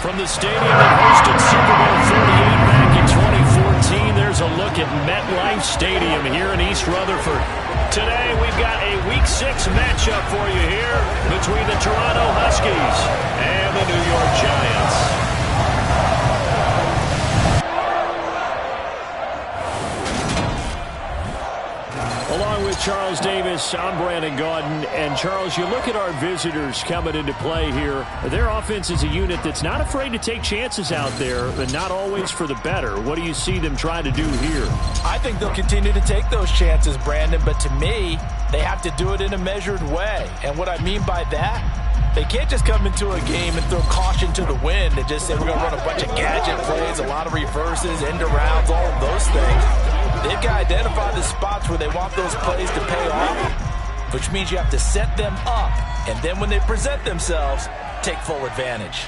From the stadium that hosted Super Bowl 48 back in 2014, there's a look at MetLife Stadium here in East Rutherford. Today, we've got a Week 6 matchup for you here between the Toronto Huskies and the New York Giants. Along with Charles Davis, I'm Brandon Gaudin. And Charles, you look at our visitors coming into play here. Their offense is a unit that's not afraid to take chances out there, but not always for the better. What do you see them trying to do here? I think they'll continue to take those chances, Brandon, but to me, they have to do it in a measured way. And what I mean by that, they can't just come into a game and throw caution to the wind and just say we're going to run a bunch of gadget plays, a lot of reverses, end arounds, all of those things. They've got to identify the spots where they want those plays to pay off, which means you have to set them up, and then when they present themselves, take full advantage.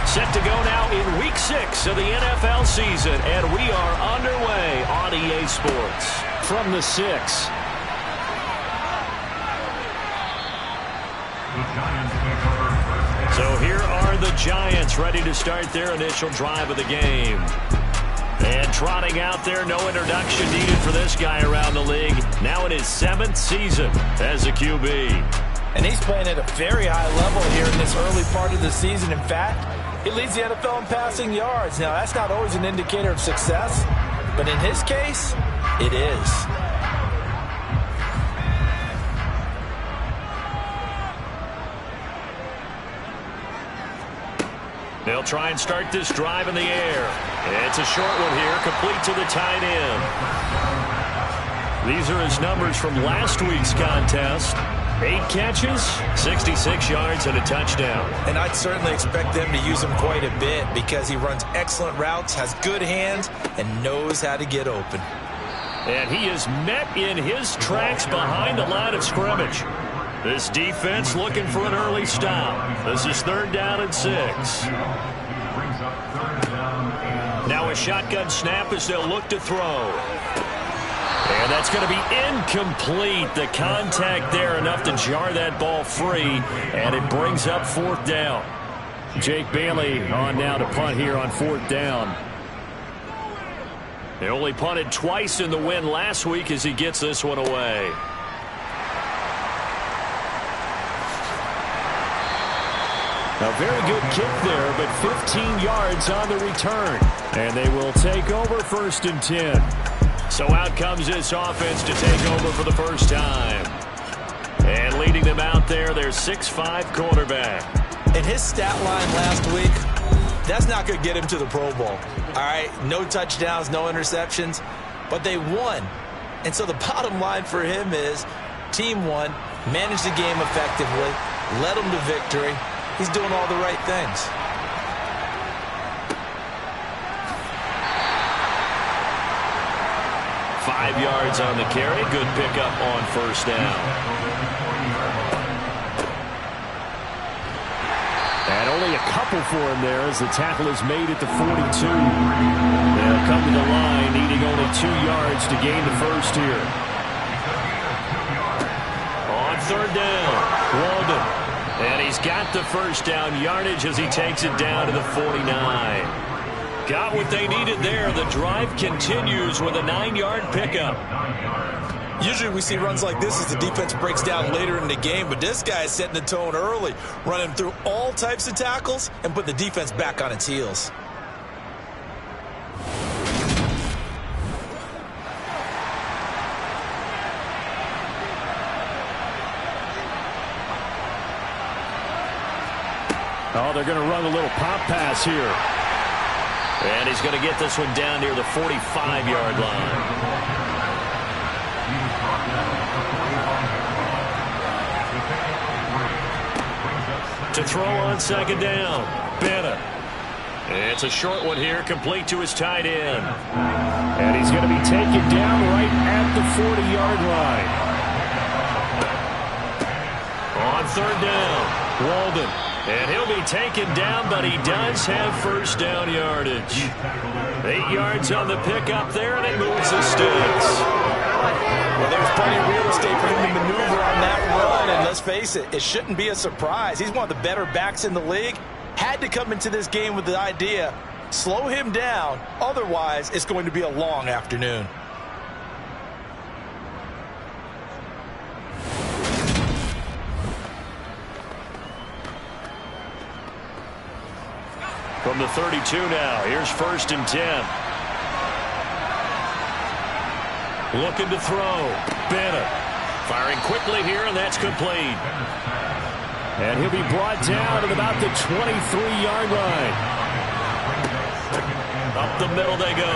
Set to go now in Week 6 of the NFL season, and we are underway on EA Sports. From the 6. So here are the Giants ready to start their initial drive of the game. And trotting out there, no introduction needed for this guy around the league. Now in his 7th season as a QB. And he's playing at a very high level here in this early part of the season. In fact, he leads the NFL in passing yards. Now, that's not always an indicator of success, but in his case, it is. They'll try and start this drive in the air. It's a short one here, complete to the tight end. These are his numbers from last week's contest. 8 catches, 66 yards, and a touchdown. And I'd certainly expect them to use him quite a bit because he runs excellent routes, has good hands, and knows how to get open. And he is met in his tracks behind the line of scrimmage. This defense looking for an early stop. This is 3rd down and 6. Now a shotgun snap as they'll look to throw. And that's going to be incomplete. The contact there enough to jar that ball free, and it brings up 4th down. Jake Bailey on now to punt here on 4th down. They only punted twice in the win last week as he gets this one away. A very good kick there, but 15 yards on the return. And they will take over 1st and 10. So out comes this offense to take over for the first time. And leading them out there, their 6'5" quarterback. And his stat line last week, that's not going to get him to the Pro Bowl. All right, no touchdowns, no interceptions, but they won. And so the bottom line for him is team won, managed the game effectively, led them to victory. He's doing all the right things. Five yards on the carry. Good pickup on 1st down. And only a couple for him there as the tackle is made at the 42. They'll come to the line needing only 2 yards to gain the first here. On 3rd down, Walden. And he's got the first down yardage as he takes it down to the 49. Got what they needed there. The drive continues with a 9-yard pickup. Usually we see runs like this as the defense breaks down later in the game, but this guy is setting the tone early, running through all types of tackles and put the defense back on its heels. Oh, they're going to run a little pop pass here. And he's going to get this one down near the 45-yard line. To throw on 2nd down, Bennett. It's a short one here, complete to his tight end. And he's going to be taken down right at the 40-yard line. On 3rd down, Walden. And he'll be taken down, but he does have 1st down yardage. 8 yards on the pickup there, and it moves the sticks. let's face it, it shouldn't be a surprise. He's one of the better backs in the league. Had to come into this game with the idea, slow him down, otherwise it's going to be a long afternoon. From the 32 now, here's 1st and 10. Looking to throw. Bennett firing quickly here, and that's complete. And he'll be brought down at about the 23-yard line. Up the middle they go.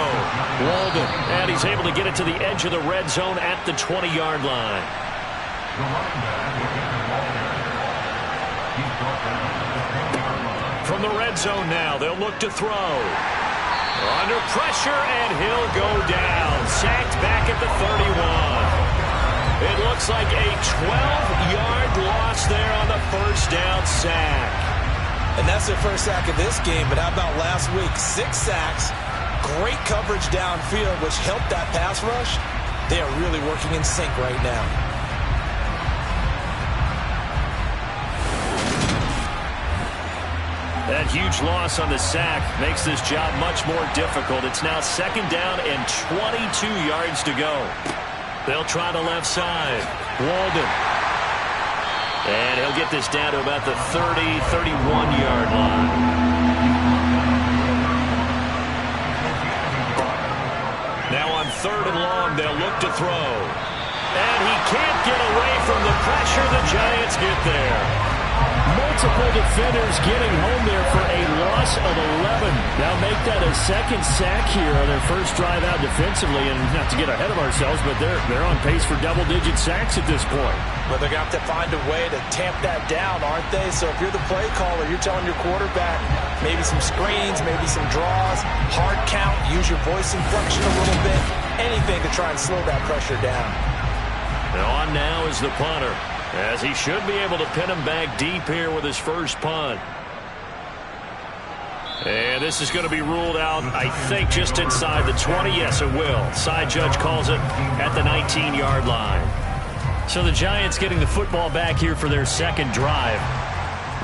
Walden, and he's able to get it to the edge of the red zone at the 20-yard line. From the red zone now, they'll look to throw. Under pressure, and he'll go down. Sacked back at the 31. It looks like a 12-yard loss there on the first down sack. And that's their first sack of this game, but how about last week? 6 sacks, great coverage downfield, which helped that pass rush. They are really working in sync right now. That huge loss on the sack makes this job much more difficult. It's now 2nd down and 22 yards to go. They'll try the left side. Walden. And he'll get this down to about the 30, 31-yard line. Now on 3rd and long, they'll look to throw. And he can't get away from the pressure. The Giants get there. Multiple defenders getting home there for a loss of 11. Now make that a 2nd sack here on their first drive out defensively. And not to get ahead of ourselves, but they're on pace for double-digit sacks at this point. But they're going to have to find a way to tamp that down, aren't they? So if you're the play caller, you're telling your quarterback maybe some screens, maybe some draws, hard count, use your voice inflection a little bit, anything to try and slow that pressure down. And on now is the punter, as he should be able to pin him back deep here with his first punt. And this is going to be ruled out, I think, just inside the 20. Yes, it will. Side judge calls it at the 19-yard line. So the Giants getting the football back here for their 2nd drive.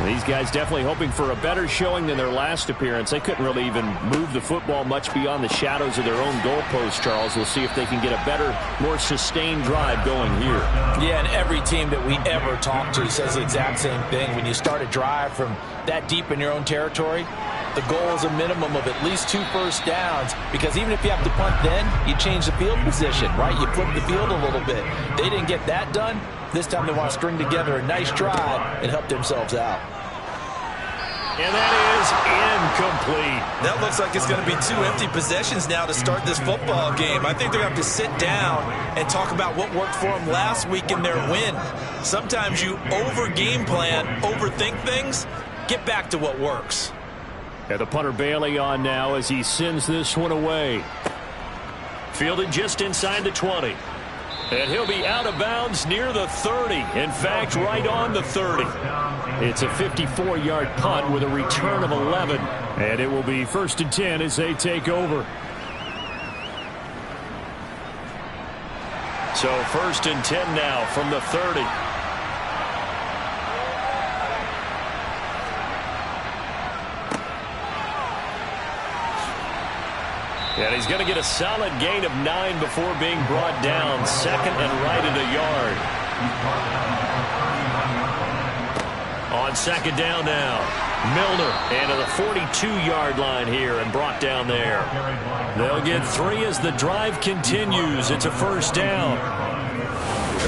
These guys definitely hoping for a better showing than their last appearance. They couldn't really even move the football much beyond the shadows of their own goalposts, Charles. We'll see if they can get a better, more sustained drive going here. Yeah, and every team that we ever talk to says the exact same thing. When you start a drive from that deep in your own territory, the goal is a minimum of at least 2 first downs, because even if you have to punt then, you change the field position, right? You flip the field a little bit. They didn't get that done. This time they want to string together a nice drive and help themselves out. And that is incomplete. That looks like it's going to be 2 empty possessions now to start this football game. I think they're going to have to sit down and talk about what worked for them last week in their win. Sometimes you over-game plan, overthink things. Get back to what works. And the punter Bailey on now as he sends this one away. Fielded just inside the 20. And he'll be out of bounds near the 30. In fact, right on the 30. It's a 54-yard punt with a return of 11. And it will be 1st and 10 as they take over. So 1st and 10 now from the 30. And he's going to get a solid gain of 9 before being brought down. 2nd and right at a yard. On 2nd down now, Milner, and to the 42-yard line here and brought down there. They'll get 3 as the drive continues. It's a first down.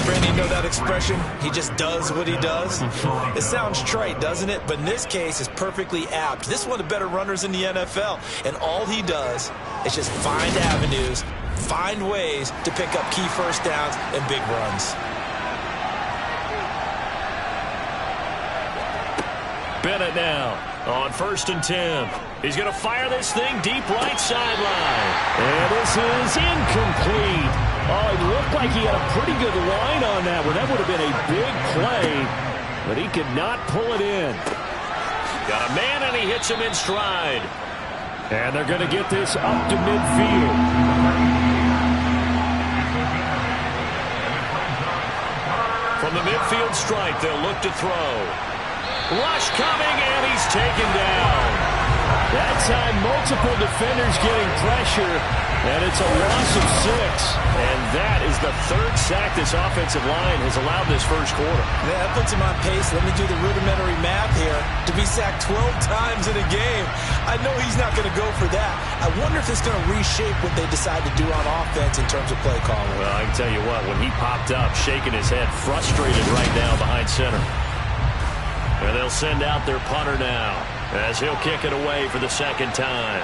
Brandon, you know that expression? He just does what he does. It sounds trite, doesn't it? But in this case, it's perfectly apt. This is one of the better runners in the NFL. And all he does is just find avenues, find ways to pick up key first downs and big runs. Bennett now on 1st and 10. He's going to fire this thing deep right sideline. And this is incomplete. Oh, it looked like he had a pretty good line on that one. That would have been a big play, but he could not pull it in. Got a man, and he hits him in stride. And they're going to get this up to midfield. From the midfield stripe, they'll look to throw. Rush coming, and he's taken down. That time, multiple defenders getting pressure, and it's a loss of 6. And that is the third sack this offensive line has allowed this first quarter. Yeah, that puts him on pace. Let me do the rudimentary math here. To be sacked 12 times in a game, I know he's not going to go for that. I wonder if it's going to reshape what they decide to do on offense in terms of play calling. Well, I can tell you what, when he popped up, shaking his head, frustrated right now behind center. And they'll send out their punter now, as he'll kick it away for the second time.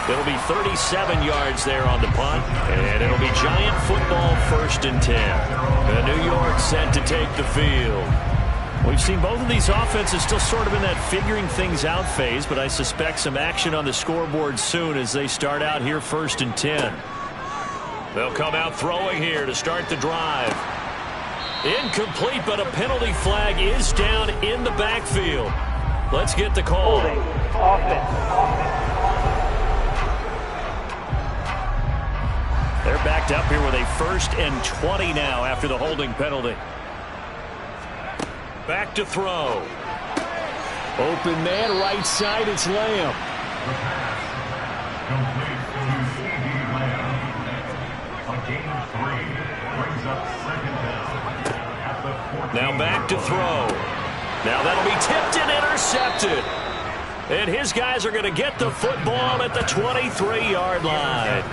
It'll be 37 yards there on the punt, and it'll be Giant football 1st and 10. And New York set to take the field. We've seen both of these offenses still sort of in that figuring things out phase, but I suspect some action on the scoreboard soon as they start out here 1st and 10. They'll come out throwing here to start the drive. Incomplete, but a penalty flag is down in the backfield. Let's get the call. Holding. Offense. They're backed up here with a 1st and 20 now after the holding penalty. Back to throw. Open man, right side, it's Lamb. Now back to throw. Now that'll be tipped and intercepted. And his guys are going to get the football at the 23-yard line.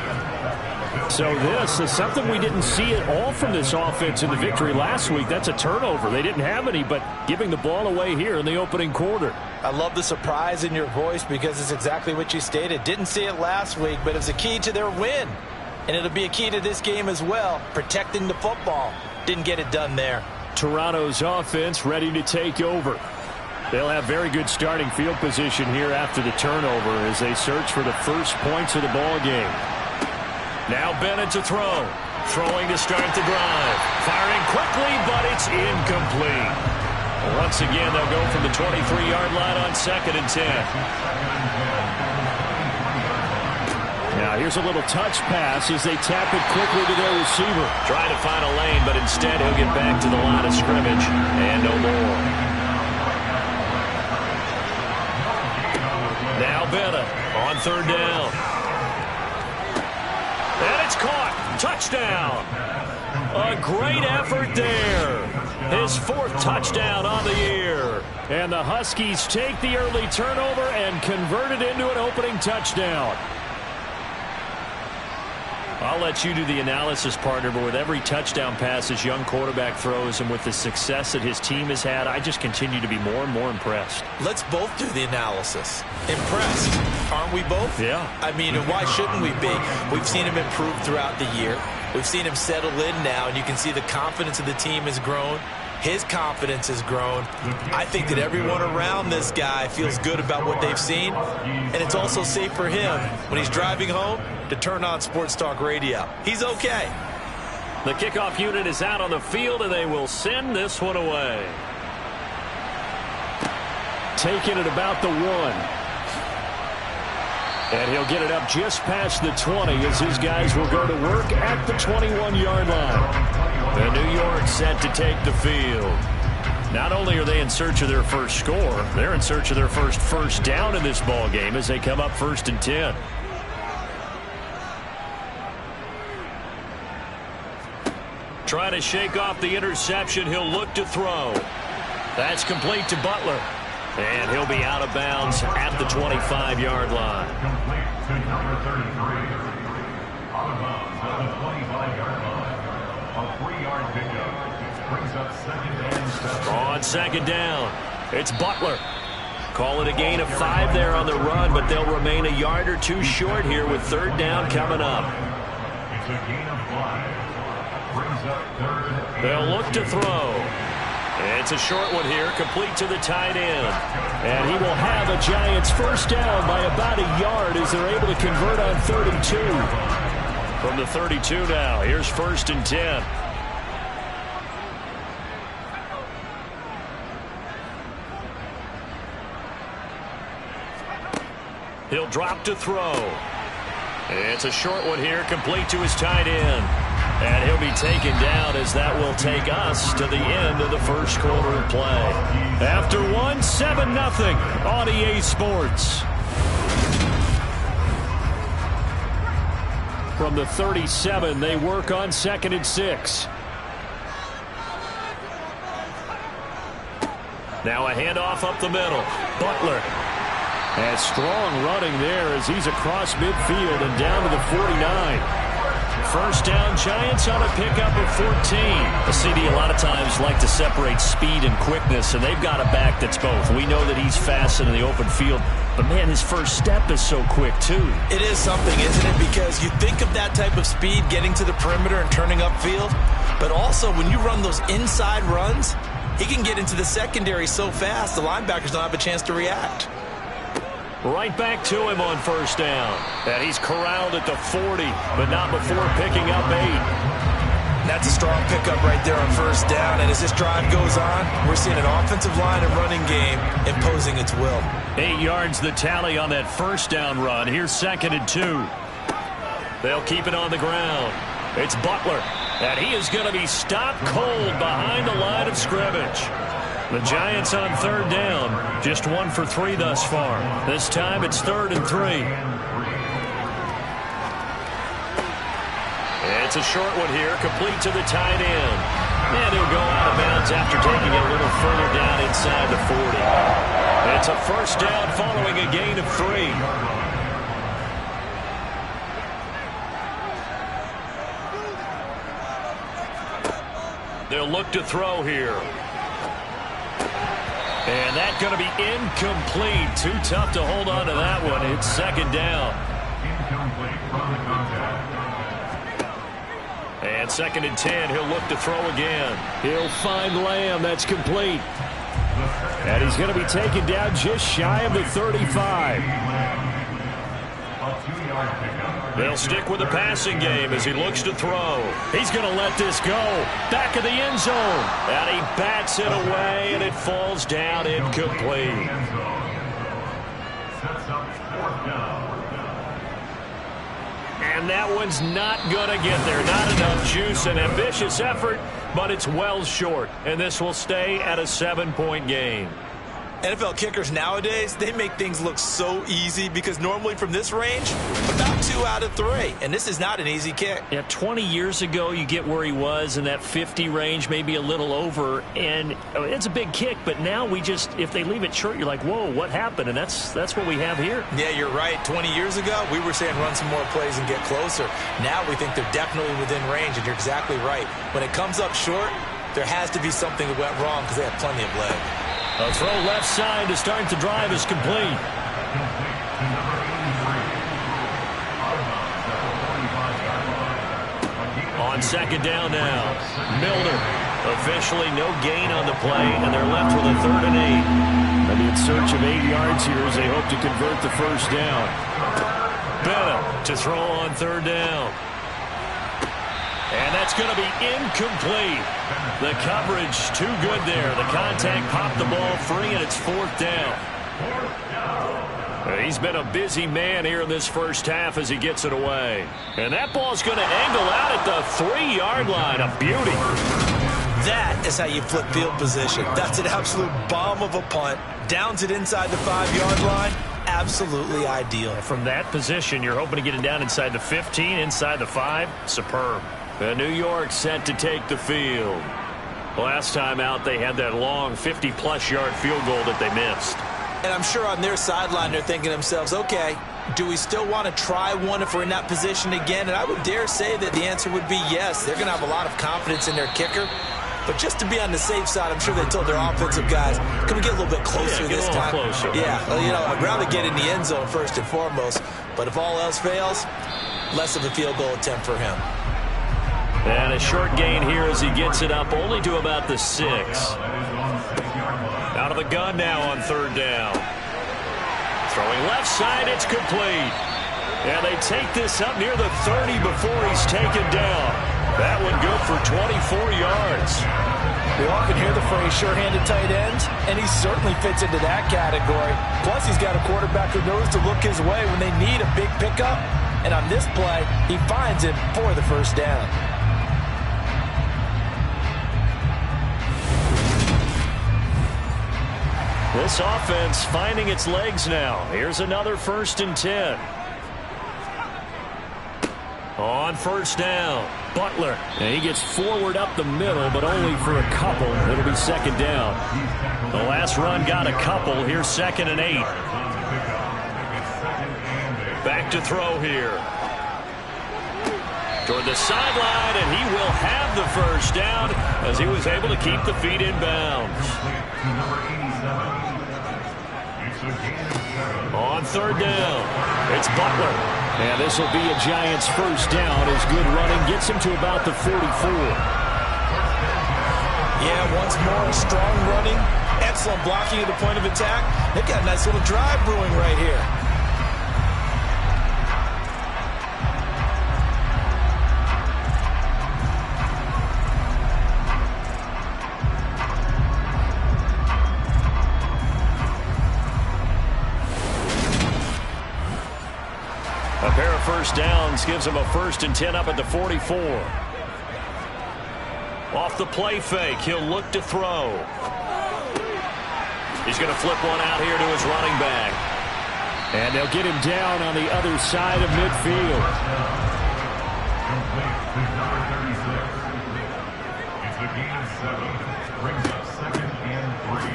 So this is something we didn't see at all from this offense in the victory last week. That's a turnover. They didn't have any, but giving the ball away here in the opening quarter. I love the surprise in your voice because it's exactly what you stated. Didn't see it last week, but it's a key to their win. And it'll be a key to this game as well, protecting the football. Didn't get it done there. Toronto's offense ready to take over. They'll have very good starting field position here after the turnover as they search for the first points of the ball game. Now Bennett to throw. Throwing to start the drive. Firing quickly, but it's incomplete. Once again, they'll go from the 23-yard line on 2nd and 10. Now here's a little touch pass as they tap it quickly to their receiver. Trying to find a lane, but instead he'll get back to the line of scrimmage. And no more. Now Bennett on 3rd down. And it's caught. Touchdown. A great effort there. His 4th touchdown on the year. And the Huskies take the early turnover and convert it into an opening touchdown. I'll let you do the analysis, partner, but with every touchdown pass his young quarterback throws and with the success that his team has had, I just continue to be more and more impressed. Let's both do the analysis. Impressed. Aren't we both? Yeah. I mean, why shouldn't we be? We've seen him improve throughout the year. We've seen him settle in now, and you can see the confidence of the team has grown. His confidence has grown. I think that everyone around this guy feels good about what they've seen, and it's also safe for him when he's driving home to turn on Sports Talk Radio. He's okay. The kickoff unit is out on the field, and they will send this one away. Taking it about the 1. And he'll get it up just past the 20 as his guys will go to work at the 21-yard line. And New York set to take the field. Not only are they in search of their first score, they're in search of their first down in this ball game as they come up 1st and 10. Trying to shake off the interception, he'll look to throw. That's complete to Butler. And he'll be out of bounds at the 25-yard line. On 2nd down, it's Butler. Call it a gain of 5 there on the run, but they'll remain a yard or 2 short here with 3rd down coming up. It's a gain of 5. Brings up 3rd. They'll look to throw. It's a short one here, complete to the tight end. And he will have a Giants first down by about a yard as they're able to convert on 3rd and 2. From the 32 now, here's 1st and 10. He'll drop to throw. It's a short one here, complete to his tight end. And he'll be taken down as that will take us to the end of the first quarter of play. After one, 7-0 on EA Sports. From the 37, they work on 2nd and 6. Now a handoff up the middle. Butler. And strong running there as he's across midfield and down to the 49. First down, Giants on a pickup of 14. The CD a lot of times like to separate speed and quickness, and they've got a back that's both. We know that he's fast in the open field, but man, his first step is so quick too. It is something, isn't it? Because you think of that type of speed getting to the perimeter and turning upfield, but also when you run those inside runs, he can get into the secondary so fast the linebackers don't have a chance to react. Right back to him on first down. And he's corralled at the 40, but not before picking up 8. That's a strong pickup right there on first down. And as this drive goes on, we're seeing an offensive line and running game imposing its will. 8 yards the tally on that first down run. Here's 2nd and 2. They'll keep it on the ground. It's Butler. And he is going to be stopped cold behind the line of scrimmage. The Giants on 3rd down, just 1 for 3 thus far. This time it's 3rd and 3. It's a short one here, complete to the tight end. And he'll go out of bounds after taking it a little further down inside the 40. It's a first down following a gain of 3. They'll look to throw here. And that's going to be incomplete. Too tough to hold on to that one. It's 2nd down. And 2nd and 10. He'll look to throw again. He'll find Lamb. That's complete. And he's going to be taken down just shy of the 35. They'll stick with the passing game as he looks to throw. He's going to let this go. Back of the end zone. And he bats it away, and it falls down incomplete. And that one's not going to get there. Not enough juice. An ambitious effort, but it's well short. And this will stay at a 7-point game. NFL kickers nowadays, they make things look so easy because normally from this range, about 2 out of 3. And this is not an easy kick. Yeah, 20 years ago, you get where he was in that 50 range, maybe a little over. And it's a big kick, but now we just, if they leave it short, you're like, whoa, what happened? And that's what we have here. Yeah, you're right. 20 years ago, we were saying run some more plays and get closer. Now we think they're definitely within range, and you're exactly right. When it comes up short, there has to be something that went wrong because they have plenty of leg. A throw left side to start the drive is complete. On 2nd down now, Milner. Officially no gain on the play, and they're left with a 3rd and 8. And in search of 8 yards here as they hope to convert the first down. Bennett to throw on 3rd down. And that's going to be incomplete. The coverage too good there. The contact popped the ball free, and it's 4th down. He's been a busy man here in this first half as he gets it away. And that ball's going to angle out at the 3-yard line. A beauty. That is how you flip field position. That's an absolute bomb of a punt. Downs it inside the 5-yard line. Absolutely ideal. From that position, you're hoping to get it down inside the 15, inside the 5. Superb. New York set to take the field. Last time out, they had that long 50-plus yard field goal that they missed. And I'm sure on their sideline, they're thinking to themselves, okay, do we still want to try one if we're in that position again? And I would dare say that the answer would be yes. They're going to have a lot of confidence in their kicker. But just to be on the safe side, I'm sure they told their offensive guys, can we get a little bit closer this time? Closer. Yeah, well, I'd rather get in the end zone first and foremost. But if all else fails, less of a field goal attempt for him. And a short gain here as he gets it up only to about the 6. Out of the gun now on 3rd down. Throwing left side, it's complete. And they take this up near the 30 before he's taken down. That one good for 24 yards. We often hear the phrase sure-handed tight ends, and he certainly fits into that category. Plus, he's got a quarterback who knows to look his way when they need a big pickup. And on this play, he finds him for the first down. This offense finding its legs now. Here's another 1st and 10. On 1st down, Butler. And he gets forward up the middle, but only for a couple. It'll be 2nd down. The last run got a couple. Here's 2nd and 8. Back to throw here. Toward the sideline, and he will have the 1st down as he was able to keep the feet in bounds. On 3rd down, it's Butler. And this will be a Giants 1st down as good running gets him to about the 44. Yeah, once more, strong running, excellent blocking at the point of attack. They've got a nice little drive brewing right here. A pair of 1st downs gives him a 1st and 10 up at the 44. Off the play fake, he'll look to throw. He's going to flip one out here to his running back. And they'll get him down on the other side of midfield.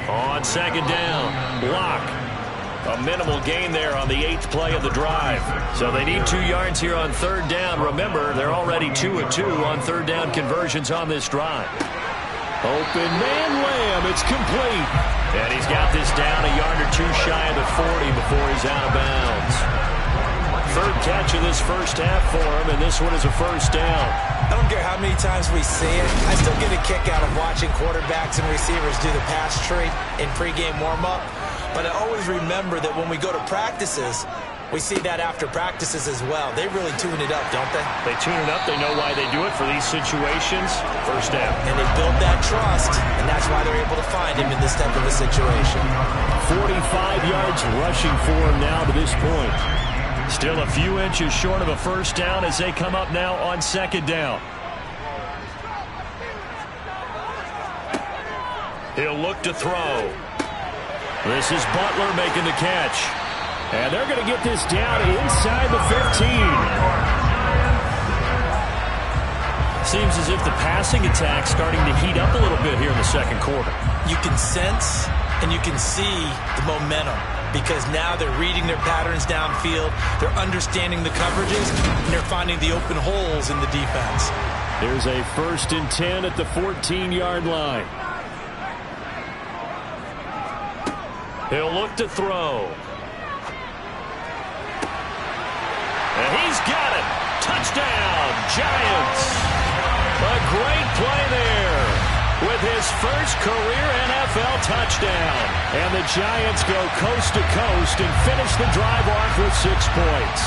On 2nd down, block. A minimal gain there on the 8th play of the drive. So they need 2 yards here on 3rd down. Remember, they're already 2 of 2 on 3rd down conversions on this drive. Open man Lamb. It's complete. And he's got this down a yard or 2 shy of the 40 before he's out of bounds. 3rd catch of this 1st half for him, and this one is a 1st down. I don't care how many times we see it. I still get a kick out of watching quarterbacks and receivers do the pass tree in pregame warm-up. But I always remember that when we go to practices, we see that after practices as well. They really tune it up, don't they? They tune it up. They know why they do it for these situations. 1st down. And they build that trust, and that's why they're able to find him in this type of a situation. 45 yards rushing for him now to this point. Still a few inches short of a 1st down as they come up now on 2nd down. He'll look to throw. This is Butler making the catch. And they're going to get this down inside the 15. Seems as if the passing attack's starting to heat up a little bit here in the 2nd quarter. You can sense and you can see the momentum because now they're reading their patterns downfield, they're understanding the coverages, and they're finding the open holes in the defense. There's a 1st and 10 at the 14-yard line. He'll look to throw. And he's got it. Touchdown, Giants. A great play there with his first career NFL touchdown. And the Giants go coast to coast and finish the drive off with 6 points.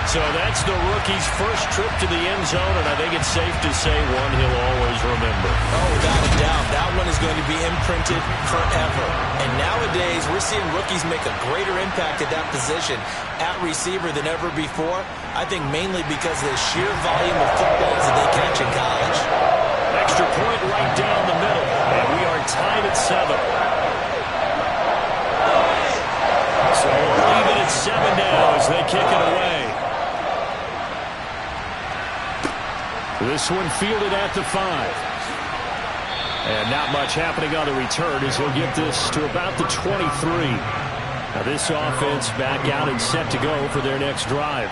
So that's the rookie's first trip to the end zone, and I think it's safe to say one he'll always remember. Oh, without a doubt. That one is going to be imprinted forever. And nowadays, we're seeing rookies make a greater impact at that position at receiver than ever before. I think mainly because of the sheer volume of footballs that they catch in college. Extra point right down the middle, and we are tied at 7. So we'll leave it at 7 now as they kick it away. This one fielded at the 5. And not much happening on the return as he'll get this to about the 23. Now this offense back out and set to go for their next drive.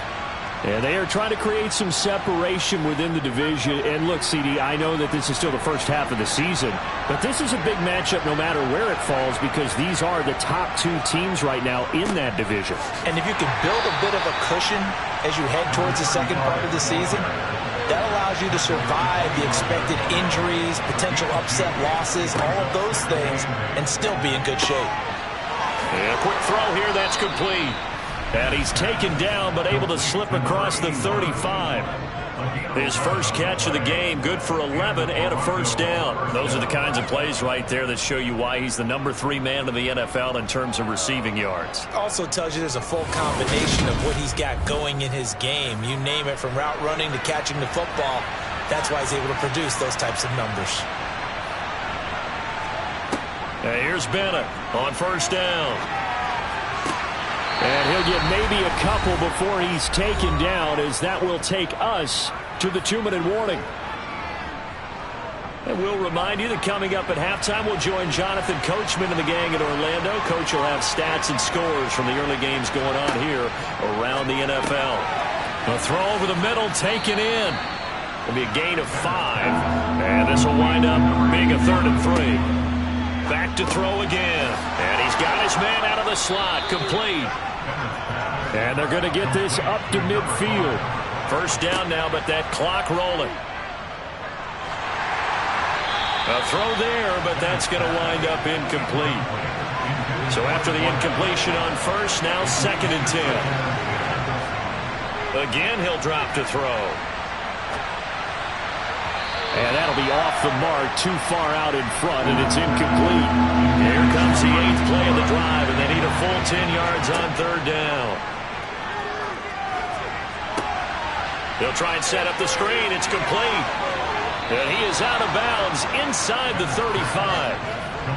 And they are trying to create some separation within the division. And look, CD, I know that this is still the first half of the season, but this is a big matchup no matter where it falls because these are the top 2 teams right now in that division. And if you can build a bit of a cushion as you head towards the second part of the season, that allows you to survive the expected injuries, potential upset losses, all of those things, and still be in good shape. And a quick throw here, that's complete. And he's taken down, but able to slip across the 35. His first catch of the game, good for 11 and a first down. Those are the kinds of plays right there that show you why he's the #3 man in the NFL in terms of receiving yards. Also tells you there's a full combination of what he's got going in his game. You name it, from route running to catching the football. That's why he's able to produce those types of numbers. And here's Bennett on first down. And he'll get maybe a couple before he's taken down, as that will take us to the 2-minute warning. And we'll remind you that coming up at halftime, we'll join Jonathan Coachman and the gang in Orlando. Coach will have stats and scores from the early games going on here around the NFL. A throw over the middle, taken in. It'll be a gain of 5. And this will wind up being a 3rd and 3. Back to throw again. And he's got his man out of the slot, complete. And they're going to get this up to midfield. First down now, but that clock rolling. A throw there, but that's going to wind up incomplete. So after the incompletion on first, now 2nd and 10. Again, he'll drop to throw. And that'll be off the mark, too far out in front, and it's incomplete. Here comes the 8th play of the drive, and they need a full 10 yards on 3rd down. They'll try and set up the screen. It's complete. And he is out of bounds inside the 35.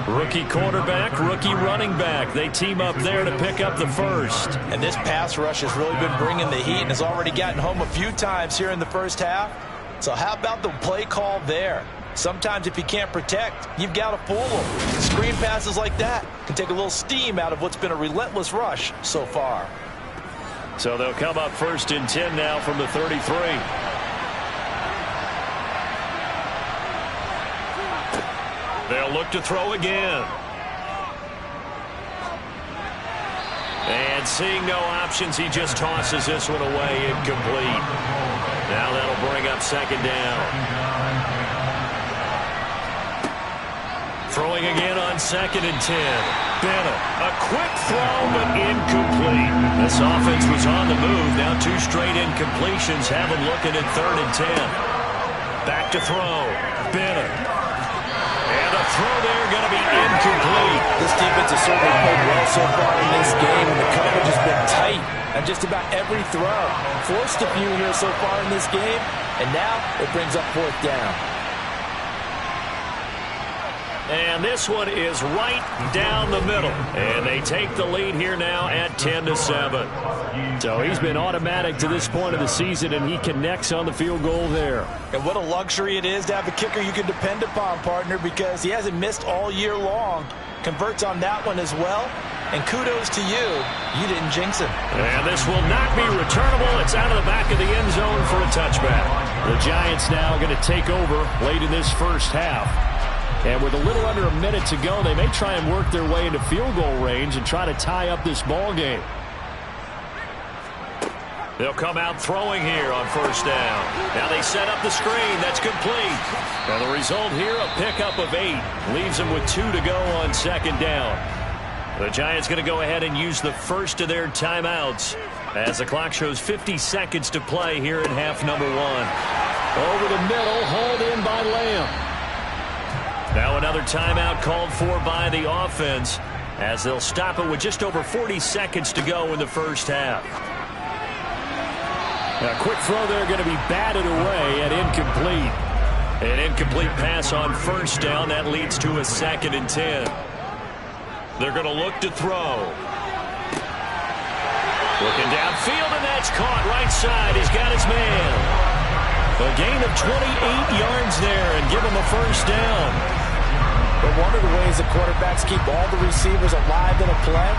Rookie quarterback, rookie running back. They team up there to pick up the first. And this pass rush has really been bringing the heat and has already gotten home a few times here in the first half. So how about the play call there? Sometimes if you can't protect, you've got to fool them. Screen passes like that can take a little steam out of what's been a relentless rush so far. So they'll come up 1st and 10 now from the 33. They'll look to throw again. And seeing no options, he just tosses this one away, incomplete. Now that'll bring up 2nd down. Throwing again on 2nd and 10. Bennett, a quick throw, but incomplete. This offense was on the move. Now 2 straight incompletions have them looking at 3rd and 10. Back to throw. Bennett. And a throw there going to be incomplete. This defense has certainly played well so far in this game, and the coverage has been tight on just about every throw. Forced a few here so far in this game, and now it brings up 4th down. And this one is right down the middle. And they take the lead here now at 10-7. So he's been automatic to this point of the season, and he connects on the field goal there. And what a luxury it is to have a kicker you can depend upon, partner, because he hasn't missed all year long. Converts on that one as well. And kudos to you. You didn't jinx him. And this will not be returnable. It's out of the back of the end zone for a touchback. The Giants now going to take over late in this first half. And with a little under a minute to go, they may try and work their way into field goal range and try to tie up this ball game. They'll come out throwing here on first down. Now they set up the screen. That's complete. And the result here, a pickup of 8. Leaves them with 2 to go on 2nd down. The Giants going to go ahead and use the first of their timeouts as the clock shows 50 seconds to play here in half number 1. Over the middle, hauled in by Lamb. Now another timeout called for by the offense as they'll stop it with just over 40 seconds to go in the first half. A quick throw there going to be batted away and incomplete. An incomplete pass on first down. That leads to a 2nd and 10. They're going to look to throw. Looking downfield, and that's caught right side. He's got his man. A gain of 28 yards there and give him a first down. But one of the ways the quarterbacks keep all the receivers alive in a play,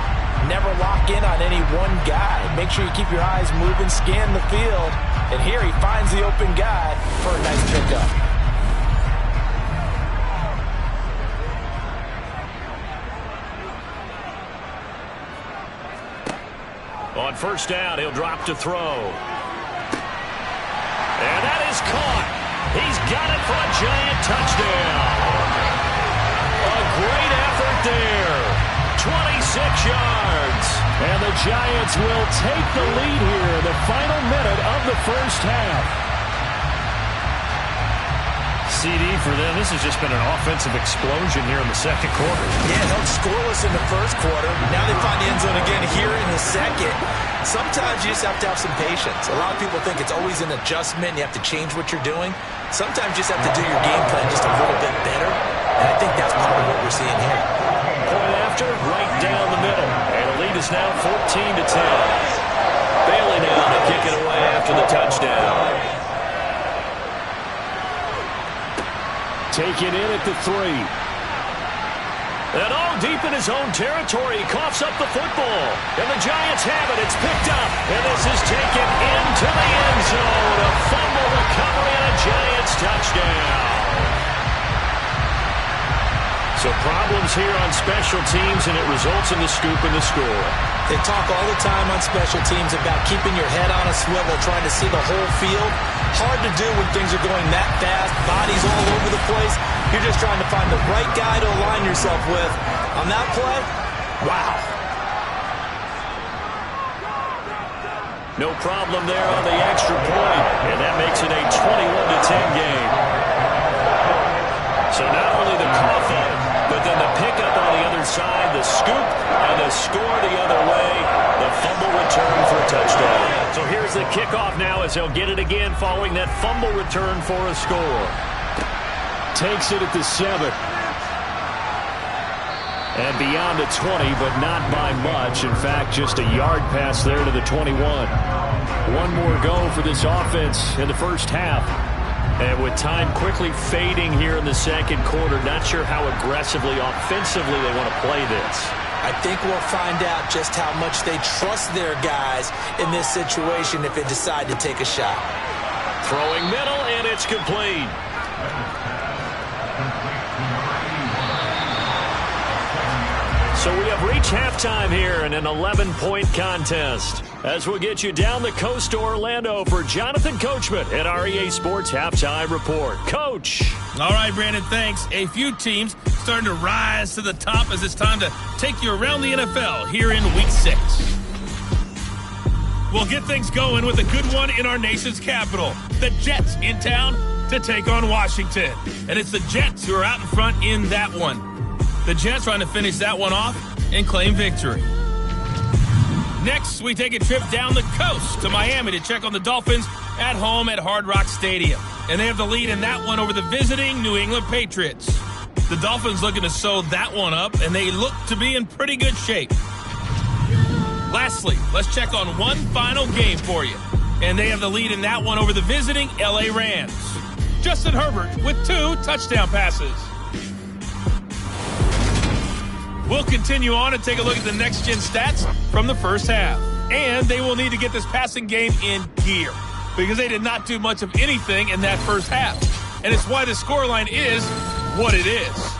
never lock in on any one guy. Make sure you keep your eyes moving, scan the field. And here he finds the open guy for a nice pickup. On first down, he'll drop to throw. And that is caught. He's got it for a giant touchdown. A great effort there. 26 yards. And the Giants will take the lead here in the final minute of the first half. CD for them. This has just been an offensive explosion here in the second quarter. Yeah, held scoreless in the first quarter. Now they find the end zone again here in the second. Sometimes you just have to have some patience. A lot of people think it's always an adjustment. You have to change what you're doing. Sometimes you just have to do your game plan just a little bit better. And I think that's part of what we're seeing here. Point after, right down the middle. And the lead is now 14-10. Bailey now to kick it away after the touchdown. Taken in at the 3. And all deep in his own territory. He coughs up the football. And the Giants have it. It's picked up. And this is taken into the end zone. A fumble recovery and a Giants touchdown. So problems here on special teams, and it results in the scoop and the score. They talk all the time on special teams about keeping your head on a swivel, trying to see the whole field. Hard to do when things are going that fast, bodies all over the place. You're just trying to find the right guy to align yourself with. On that play, wow. No problem there on the extra point, and that makes it a 21-10 game. So not only the cough up, but then the pickup on the other side, the scoop, and the score the other way, the fumble return for a touchdown. So here's the kickoff now as they'll get it again following that fumble return for a score. Takes it at the 7. And beyond the 20, but not by much. In fact, just a yard pass there to the 21. One more go for this offense in the first half. And with time quickly fading here in the second quarter, not sure how aggressively, offensively they want to play this. I think we'll find out just how much they trust their guys in this situation if they decide to take a shot. Throwing middle, and it's complete. So we have reached halftime here in an 11-point contest. As we'll get you down the coast to Orlando for Jonathan Coachman at our EA Sports Halftime Report. Coach. All right, Brandon, thanks. A few teams starting to rise to the top as it's time to take you around the NFL here in Week 6. We'll get things going with a good one in our nation's capital. The Jets in town to take on Washington. And it's the Jets who are out in front in that one. The Jets trying to finish that one off and claim victory. Next, we take a trip down the coast to Miami to check on the Dolphins at home at Hard Rock Stadium. And they have the lead in that one over the visiting New England Patriots. The Dolphins looking to sew that one up, and they look to be in pretty good shape. Lastly, let's check on one final game for you. And they have the lead in that one over the visiting LA Rams. Justin Herbert with 2 touchdown passes. We'll continue on and take a look at the next-gen stats from the first half. And they will need to get this passing game in gear because they did not do much of anything in that first half. And it's why the scoreline is what it is.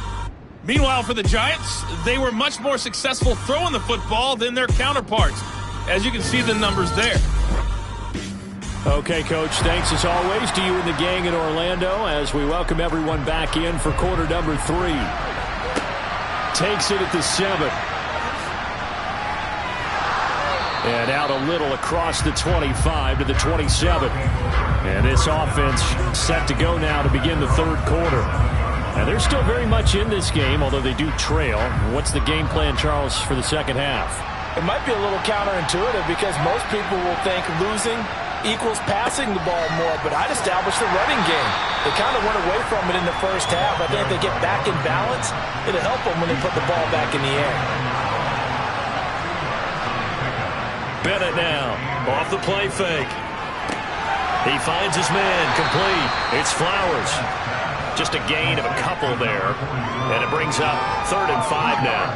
Meanwhile, for the Giants, they were much more successful throwing the football than their counterparts, as you can see the numbers there. Okay, Coach, thanks as always to you and the gang in Orlando as we welcome everyone back in for quarter number 3. Takes it at the 7. And out a little across the 25 to the 27. And this offense set to go now to begin the third quarter. And they're still very much in this game, although they do trail. What's the game plan, Charles, for the second half? It might be a little counterintuitive because most people will think losing equals passing the ball more, but I'd establish the running game. They kind of went away from it in the first half. I think if they get back in balance, it'll help them when they put the ball back in the air. Bennett now, off the play fake. He finds his man, complete. It's Flowers. Just a gain of a couple there. And it brings up 3rd and 5 now.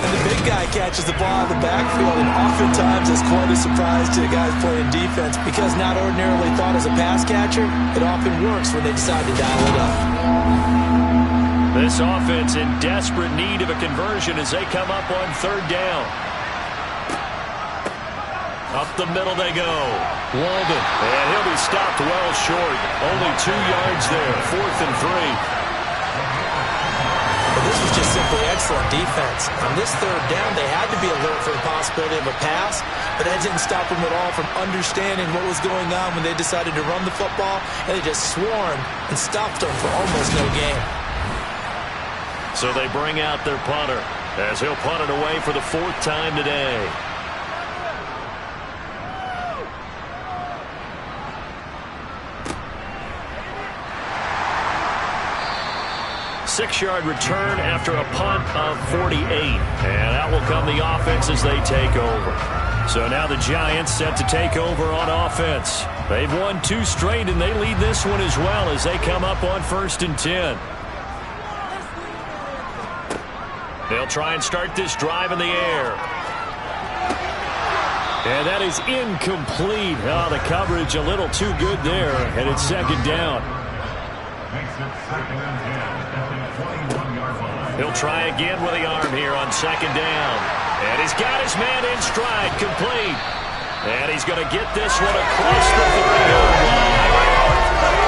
And the big guy catches the ball out of the backfield, and oftentimes it's quite a surprise to the guys playing defense because not ordinarily thought as a pass catcher, it often works when they decide to dial it up. This offense in desperate need of a conversion as they come up on 3rd down. Up the middle they go. Walden. And he'll be stopped well short. Only 2 yards there. 4th and 3. But this was just simply excellent defense. On this 3rd down, they had to be alert for the possibility of a pass, but that didn't stop them at all from understanding what was going on when they decided to run the football, and they just swarmed and stopped them for almost no gain. So they bring out their punter as he'll punt it away for the 4th time today. 6-yard return after a punt of 48. And out will come the offense as they take over. So now the Giants set to take over on offense. They've won 2 straight, and they lead this one as well as they come up on 1st and 10. They'll try and start this drive in the air. And that is incomplete. Oh, the coverage a little too good there, and it's 2nd down. He'll try again with the arm here on 2nd down. And he's got his man in stride, complete. And he's going to get this one across the 30-yard line.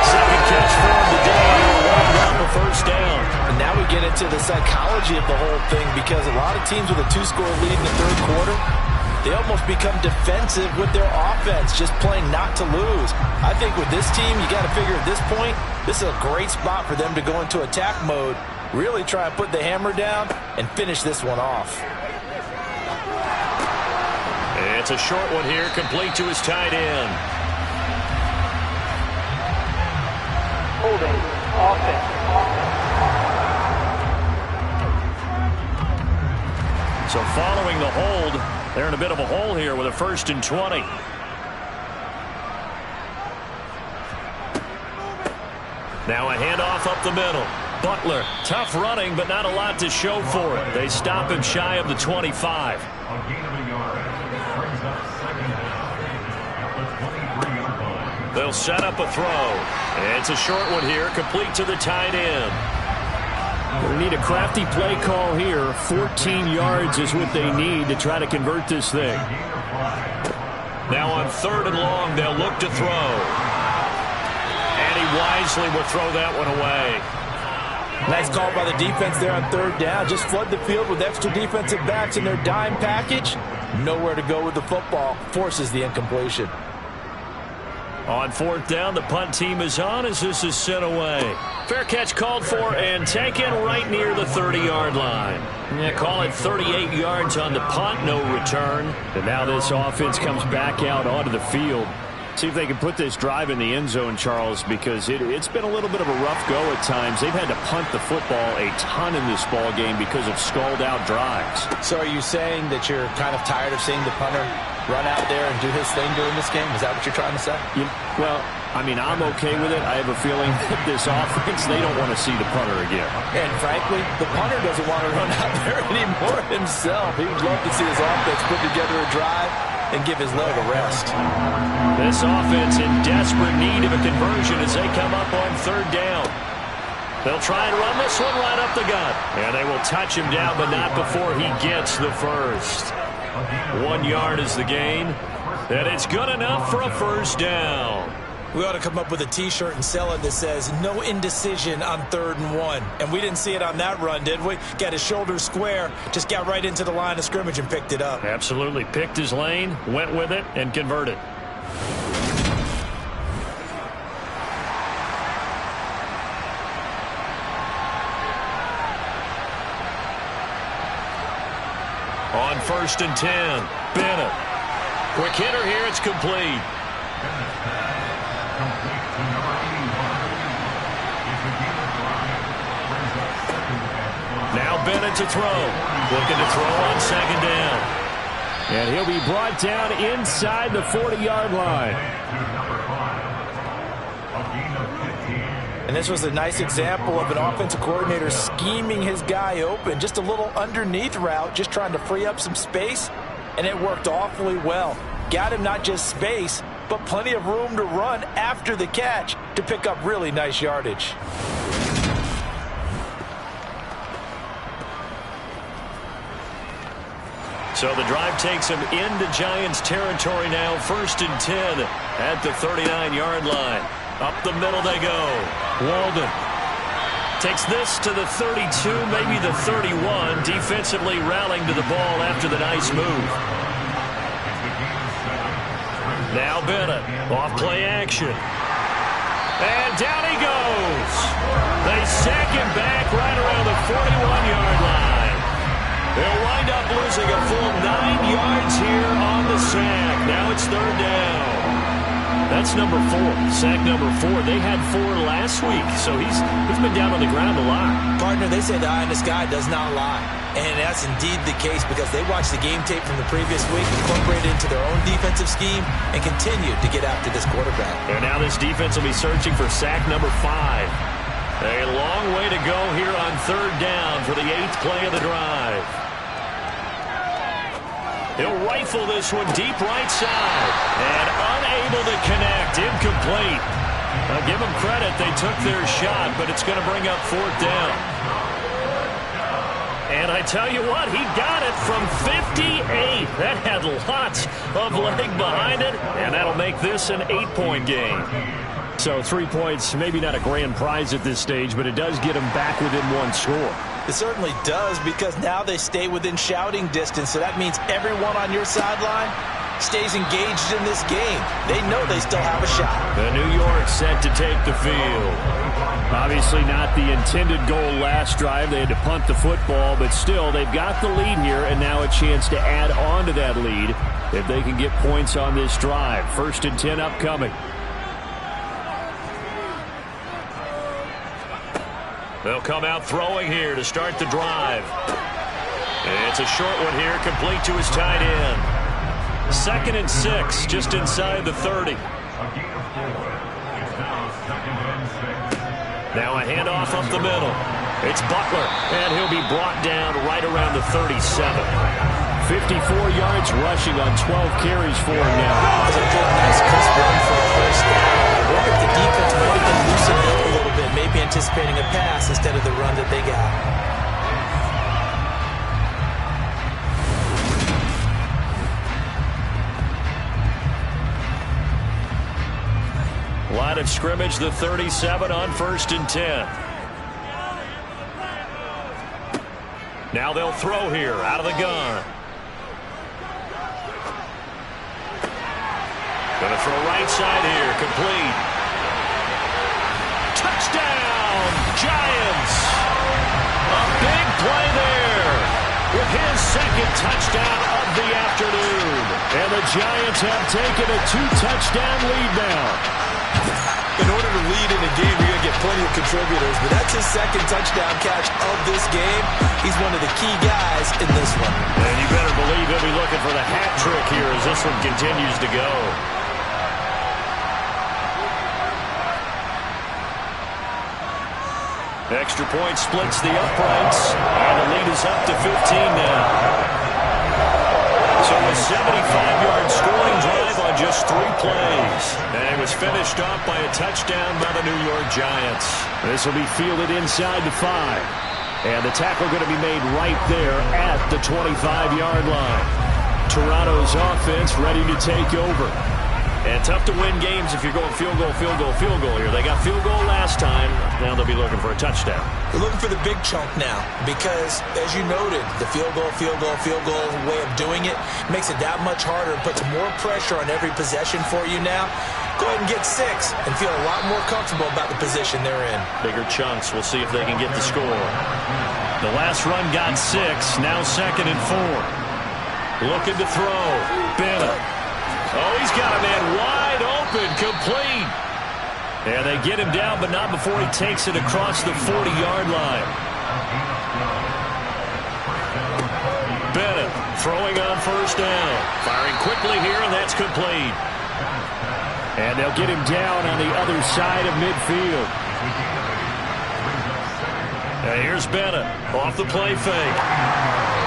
2nd catch for him today. He'll wind up a 1st down. And now we get into the psychology of the whole thing, because a lot of teams with a 2-score lead in the 3rd quarter, they almost become defensive with their offense, just playing not to lose. I think with this team, you got to figure at this point, this is a great spot for them to go into attack mode, really try and put the hammer down and finish this one off. It's a short one here, complete to his tight end. Holding, offense. So following the hold, they're in a bit of a hole here with a 1st and 20. Now a handoff up the middle. Butler, tough running, but not a lot to show for it. They stop him shy of the 25. They'll set up a throw. It's a short one here, complete to the tight end. They need a crafty play call here. 14 yards is what they need to try to convert this thing. Now on 3rd and long, they'll look to throw. And he wisely will throw that one away. Nice call by the defense there on 3rd down. Just flood the field with extra defensive backs in their dime package. Nowhere to go with the football. Forces the incompletion. On 4th down, the punt team is on as this is sent away. Fair catch called for and taken right near the 30-yard line. Yeah, call it 38 yards on the punt, no return. And now this offense comes back out onto the field. See if they can put this drive in the end zone, Charles, because it's been a little bit of a rough go at times. They've had to punt the football a ton in this ball game because of stalled-out drives. So are you saying that you're kind of tired of seeing the punter run out there and do his thing during this game? Is that what you're trying to say? Yeah, well, I mean, I'm okay with it. I have a feeling that this offense, they don't want to see the punter again. And frankly, the punter doesn't want to run out there anymore himself. He would love to see his offense put together a drive and give his leg a rest. This offense in desperate need of a conversion as they come up on 3rd down. They'll try and run this one right up the gut. And they will touch him down, but not before he gets the 1st. 1 yard is the gain. And it's good enough for a 1st down. We ought to come up with a T-shirt and sell it that says, no indecision on 3rd and 1. And we didn't see it on that run, did we? Got his shoulders square, just got right into the line of scrimmage and picked it up. Absolutely. Picked his lane, went with it, and converted. On 1st and 10, Bennett. Quick hitter here, it's complete. Now Bennett to throw. Looking to throw on 2nd down. And he'll be brought down inside the 40-yard line. And this was a nice example of an offensive coordinator scheming his guy open. Just a little underneath route, just trying to free up some space. And it worked awfully well. Got him not just space, but plenty of room to run after the catch to pick up really nice yardage. So the drive takes him into Giants territory now. 1st and 10 at the 39-yard line. Up the middle they go. Walden Takes this to the 32, maybe the 31. Defensively rallying to the ball after the nice move. Now Bennett, off play action. And down he goes. They sack him back right around the 41-yard line. They'll wind up losing a full 9 yards here on the sack. Now it's third down. That's number 4, sack number 4. They had 4 last week, so he's been down on the ground a lot. Partner, they say the eye in the sky does not lie. And that's indeed the case because they watched the game tape from the previous week, incorporated into their own defensive scheme, and continued to get after this quarterback. And now this defense will be searching for sack number 5. A long way to go here on third down for the 8th play of the drive. He'll rifle this one deep right side. And unable to connect. Incomplete. I'll give them credit. They took their shot, but it's going to bring up fourth down. And I tell you what, he got it from 58. That had lots of leg behind it. And that'll make this an 8-point game. So 3 points, maybe not a grand prize at this stage, but it does get them back within 1 score. It certainly does because now they stay within shouting distance. So that means everyone on your sideline stays engaged in this game. They know they still have a shot. The New York set to take the field. Obviously not the intended goal last drive. They had to punt the football, but still they've got the lead here and now a chance to add on to that lead if they can get points on this drive. 1st and 10 upcoming. They'll come out throwing here to start the drive. And it's a short one here, complete to his tight end. 2nd and 6, just inside the 30. Now a handoff up the middle. It's Butler, and he'll be brought down right around the 37. 54 yards rushing on 12 carries for him now. That's a good, nice, crisp run for a first down. I wonder if the defense might have been loosening up a little bit, maybe anticipating a pass instead of the run that they got. Line of scrimmage, the 37 on 1st and 10. Now they'll throw here out of the gun. Gonna throw right side here, complete. Touchdown, Giants! A big play there with his 2nd touchdown of the afternoon. And the Giants have taken a 2-touchdown lead now. In order to lead in a game, you're going to get plenty of contributors, but that's his 2nd touchdown catch of this game. He's one of the key guys in this one. And you better believe he'll be looking for the hat trick here as this one continues to go. Extra point splits the uprights, and the lead is up to 15 now. So a 75-yard scoring drive on just 3 plays. And it was finished off by a touchdown by the New York Giants. This will be fielded inside the 5. And the tackle going to be made right there at the 25-yard line. Toronto's offense ready to take over. And tough to win games if you're going field goal, field goal, field goal here. They got field goal last time. Now they'll be looking for a touchdown. They're looking for the big chunk now because, as you noted, the field goal way of doing it makes it that much harder and puts more pressure on every possession for you now. Go ahead and get 6 and feel a lot more comfortable about the position they're in. Bigger chunks. We'll see if they can get the score. The last run got 6. Now 2nd and 4. Looking to throw. Bennett. Oh, he's got a man wide open, complete. And they get him down, but not before he takes it across the 40-yard line. Bennett throwing on 1st down. Firing quickly here, and that's complete. And they'll get him down on the other side of midfield. And here's Bennett off the play fake.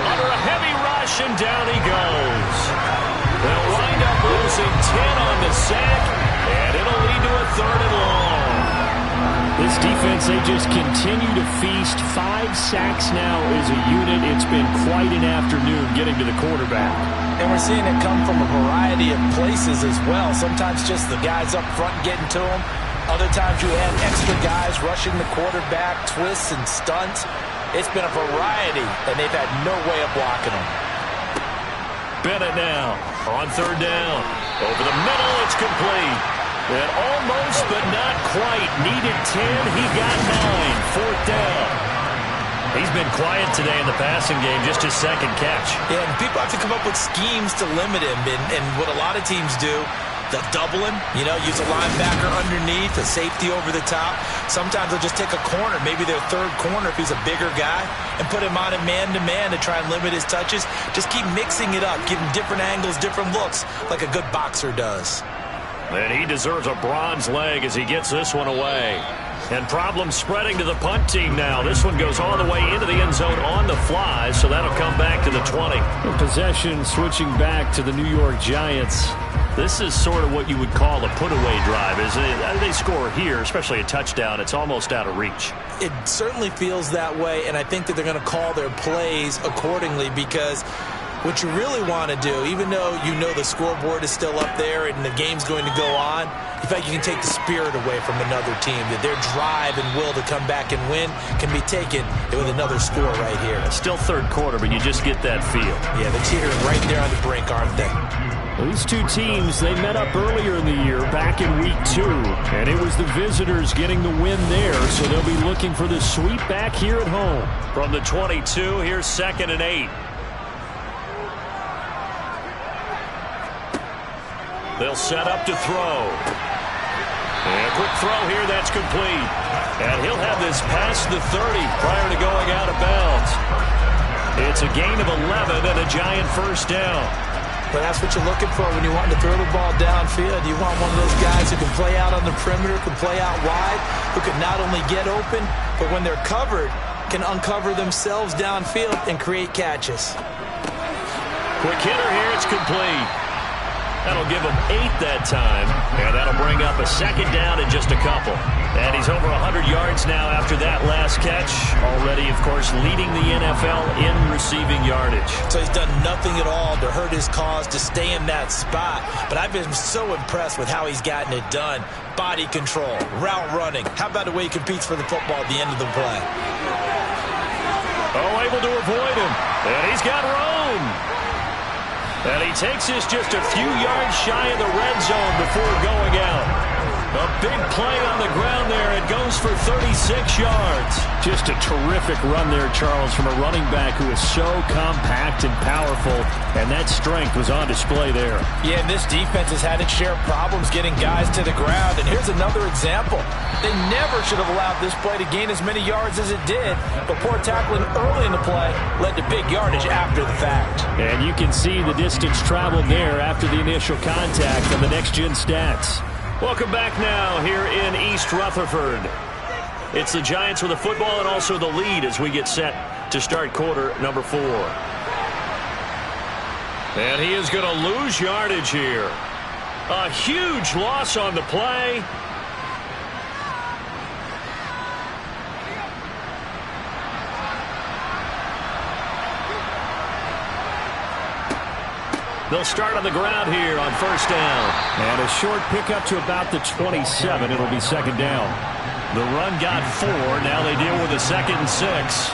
Under a heavy rush, and down he goes. They'll wind up losing 10 on the sack, and it'll lead to a 3rd and long. This defense, they just continue to feast. 5 sacks now as a unit. It's been quite an afternoon getting to the quarterback. And we're seeing it come from a variety of places as well. Sometimes just the guys up front getting to him. Other times you had extra guys rushing the quarterback, twists and stunts. It's been a variety, and they've had no way of blocking them. Bennett now on third down. Over the middle, it's complete. And almost, but not quite. Needed 10, he got 9. Fourth down. He's been quiet today in the passing game, just his second catch. Yeah, and people have to come up with schemes to limit him. And what a lot of teams do, they'll double him, use a linebacker underneath, a safety over the top. Sometimes they'll just take a corner, maybe their third corner if he's a bigger guy, and put him on a man-to-man to try and limit his touches. Just keep mixing it up, give him different angles, different looks, like a good boxer does. And he deserves a bronze leg as he gets this one away. And problems spreading to the punt team now. This one goes all the way into the end zone on the fly, so that'll come back to the 20. Possession switching back to the New York Giants. This is sort of what you would call a put-away drive, isn't it? They score here, especially a touchdown. It's almost out of reach. It certainly feels that way, and I think that they're going to call their plays accordingly, because what you really want to do, even though the scoreboard is still up there and the game's going to go on, in fact, you can take the spirit away from another team, that their drive and will to come back and win can be taken with another score right here. It's still third quarter, but you just get that feel. Yeah, they're teetering right there on the brink, aren't they? These two teams, they met up earlier in the year, back in week 2, and it was the visitors getting the win there, so they'll be looking for the sweep back here at home. From the 22, here's 2nd and 8. They'll set up to throw. And a quick throw here, that's complete. And he'll have this past the 30 prior to going out of bounds. It's a gain of 11 and a Giant first down. But that's what you're looking for when you want to throw the ball downfield. You want one of those guys who can play out on the perimeter, can play out wide, who can not only get open, but when they're covered, can uncover themselves downfield and create catches. Quick hitter here, it's complete. That'll give him 8 that time, and that'll bring up a second down in just a couple. And he's over 100 yards now after that last catch. Already, of course, leading the NFL in receiving yardage. So he's done nothing at all to hurt his cause, to stay in that spot. But I've been so impressed with how he's gotten it done. Body control, route running. How about the way he competes for the football at the end of the play? Oh, able to avoid him. And he's got room. And he takes this just a few yards shy of the red zone before going out. A big play on the ground there. It goes for 36 yards. Just a terrific run there, Charles, from a running back who is so compact and powerful, and that strength was on display there. Yeah, and this defense has had its share of problems getting guys to the ground, and here's another example. They never should have allowed this play to gain as many yards as it did, but poor tackling early in the play led to big yardage after the fact. And you can see the distance traveled there after the initial contact on the next-gen stats. Welcome back now here in East Rutherford. It's the Giants with the football and also the lead as we get set to start quarter number 4. And he is going to lose yardage here. A huge loss on the play. They'll start on the ground here on first down. And a short pickup to about the 27. It'll be second down. The run got 4. Now they deal with a 2nd and 6.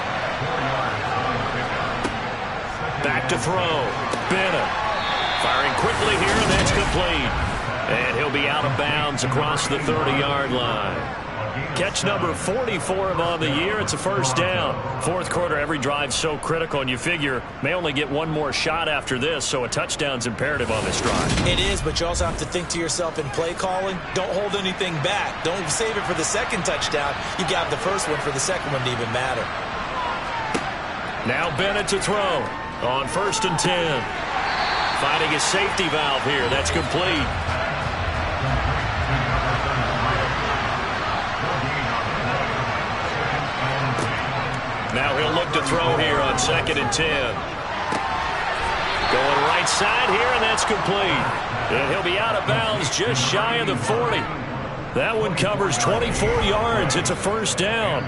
Back to throw. Bennett firing quickly here, and that's complete. And he'll be out of bounds across the 30-yard line. Catch number 44 of on the year. It's a first down. Fourth quarter, every drive's so critical, and you figure may only get one more shot after this, so a touchdown's imperative on this drive. It is, but you also have to think to yourself in play calling, don't hold anything back. Don't save it for the second touchdown. You got the first one for the second one to even matter. Now Bennett to throw on 1st and 10. Finding a safety valve here. That's complete. Now he'll look to throw here on 2nd and 10. Going right side here, and that's complete. And he'll be out of bounds just shy of the 40. That one covers 24 yards. It's a first down.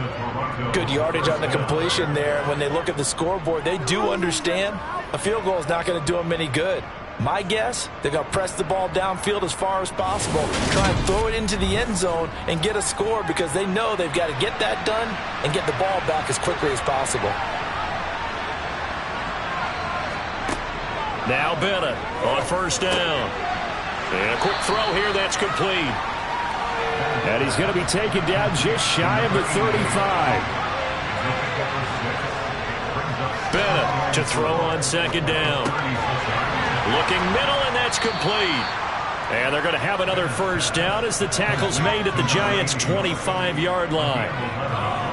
Good yardage on the completion there. When they look at the scoreboard, they do understand a field goal is not going to do them any good. My guess, they're going to press the ball downfield as far as possible, try and throw it into the end zone and get a score because they know they've got to get that done and get the ball back as quickly as possible. Now Bennett on first down. And a quick throw here that's complete. And he's going to be taken down just shy of the 35. Bennett to throw on second down. Looking middle, and that's complete. And they're going to have another first down as the tackle's made at the Giants' 25-yard line.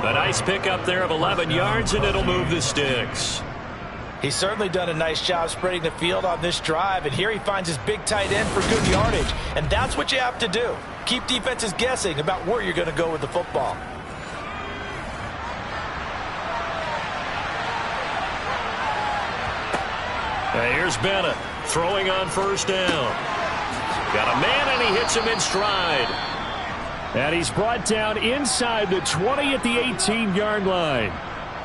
A nice pickup there of 11 yards, and it'll move the sticks. He's certainly done a nice job spreading the field on this drive, and here he finds his big tight end for good yardage. And that's what you have to do. Keep defenses guessing about where you're going to go with the football. And here's Bennett throwing on first down. Got a man, and he hits him in stride. And he's brought down inside the 20 at the 18-yard line.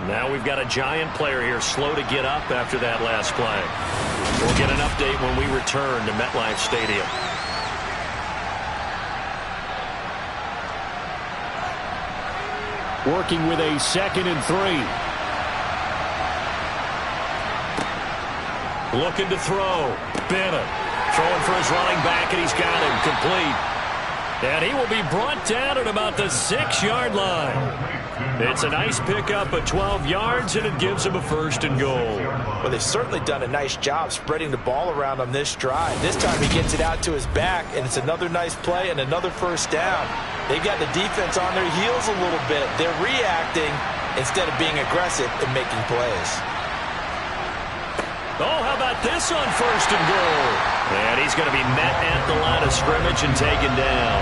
Now we've got a Giant player here slow to get up after that last play. We'll get an update when we return to MetLife Stadium. Working with a 2nd and 3. Looking to throw. Bennett throwing for his running back, and he's got him complete. And he will be brought down at about the 6-yard line. It's a nice pickup of 12 yards, and it gives him a 1st and goal. Well, they've certainly done a nice job spreading the ball around on this drive. This time he gets it out to his back, and it's another nice play and another first down. They've got the defense on their heels a little bit. They're reacting instead of being aggressive and making plays. Oh, how about this on 1st and goal? And he's going to be met at the line of scrimmage and taken down.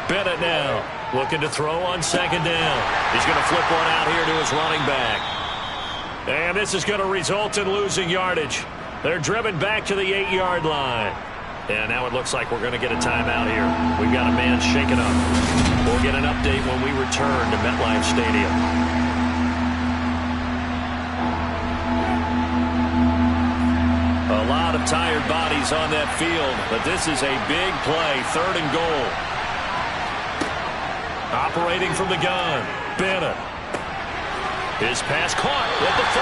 Bennett now looking to throw on 2nd down. He's going to flip one out here to his running back. And this is going to result in losing yardage. They're driven back to the 8-yard line. And now it looks like we're going to get a timeout here. We've got a man shaken up. We'll get an update when we return to MetLife Stadium. A lot of tired bodies on that field, but this is a big play, 3rd and goal. Operating from the gun, Bennett. His pass caught at the 4.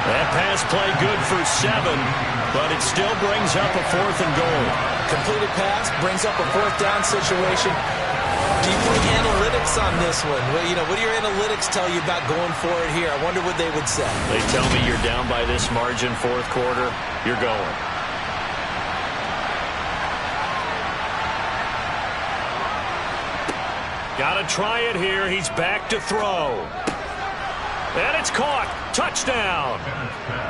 That pass play good for 7, but it still brings up a 4th and goal. Completed pass brings up a 4th down situation. Do you put analytics on this one? Well, what do your analytics tell you about going for it here? I wonder what they would say. They tell me you're down by this margin 4th quarter, you're going. Got to try it here. He's back to throw. And it's caught. Touchdown.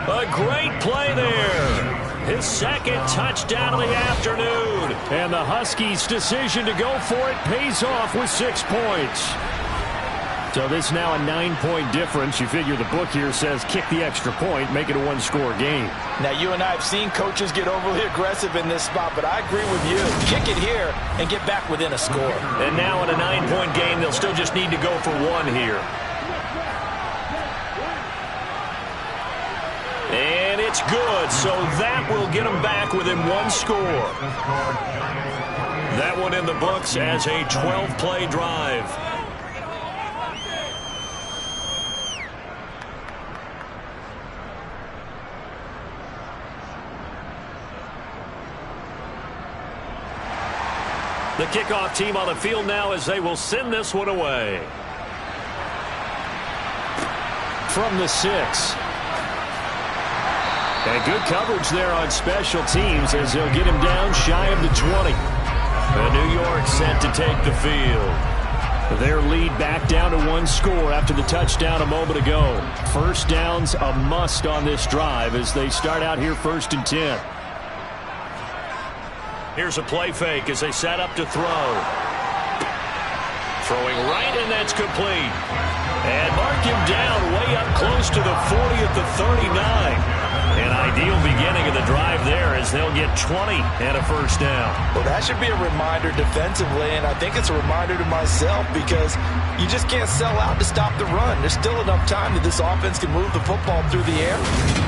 A great play there. His 2nd touchdown of the afternoon. And the Huskies' decision to go for it pays off with 6 points. So this now a 9-point difference. You figure the book here says kick the extra point, make it a 1-score game. Now, you and I have seen coaches get overly aggressive in this spot, but I agree with you. Kick it here and get back within a score. And now in a 9-point game, they'll still just need to go for 1 here. And it's good, so that will get them back within 1 score. That one in the books as a 12-play drive. The kickoff team on the field now as they will send this one away. From the 6. And good coverage there on special teams as they'll get him down shy of the 20. And New York set to take the field. Their lead back down to 1 score after the touchdown a moment ago. First down's a must on this drive as they start out here 1st and 10. Here's a play fake as they set up to throw. Throwing right, and that's complete. And mark him down way up close to the 40 at the 39. An ideal beginning of the the drive there as they'll get 20 and a first down. Well, that should be a reminder defensively, and I think it's a reminder to myself because you just can't sell out to stop the run. There's still enough time that this offense can move the football through the air,